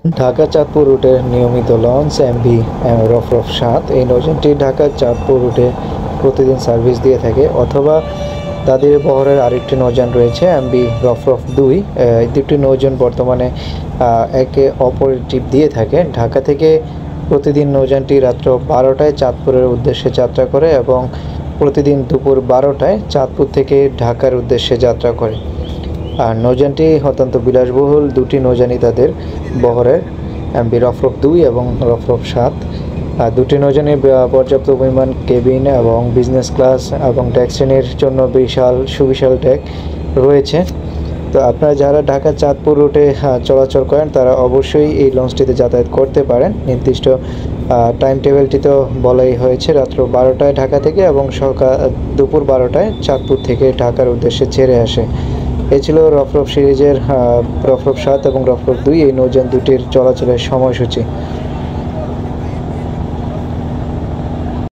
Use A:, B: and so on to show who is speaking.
A: ঢাকা চাঁদপুর রুটের নিয়মিত launch MV Rafraf ৭ এই নৌযানটি ঢাকা চাঁদপুর রুটে প্রতিদিন সার্ভিস দিয়ে থাকে, অথবা তাদের বহরের আরেকটি নৌযান রয়েছে এমভি রফরফ ২। এই দুটি নৌযান বর্তমানে একে অপরের ট্রিপ দিয়ে থাকে। ঢাকা থেকে প্রতিদিন নৌযানটি রাত্র ১২টায় চাঁদপুরের উদ্দেশ্যে যাত্রা করে এবং প্রতিদিন দুপুর ১২টায় চাঁদপুর থেকে ঢাকার উদ্দেশ্যে যাত্রা করে। আর নৌযানটি অত্যন্ত বিলাসবহুল দুটি নৌযানই তাদের বহরের এমভি রফরফ ২ এবং রফরফ ৭। দুটি নৌযানে পর্যাপ্ত পরিমাণ কেবিন এবং বিজনেস ক্লাস এবং ডেক শ্রেণীর জন্য সুবিশাল ডেক রয়েছে। তো আপনারা যারা ঢাকা চাঁদপুর রুটে চলাচল করেন তারা অবশ্যই এই লঞ্চটিতে যাতায়াত করতে পারেন। নির্দিষ্ট টাইম টেবিলটি তো বলাই হয়েছে, রাত্র ১২টায় ঢাকা থেকে এবং দুপুর ১২টায় চাঁদপুর থেকে ঢাকার উদ্দেশ্যে ছেড়ে আসে। এ ছিল রফরফ সিরিজের রফরফ ৭ এবং রফরফ ২ এই নৌযান দুটির চলাচলের সময়সূচি।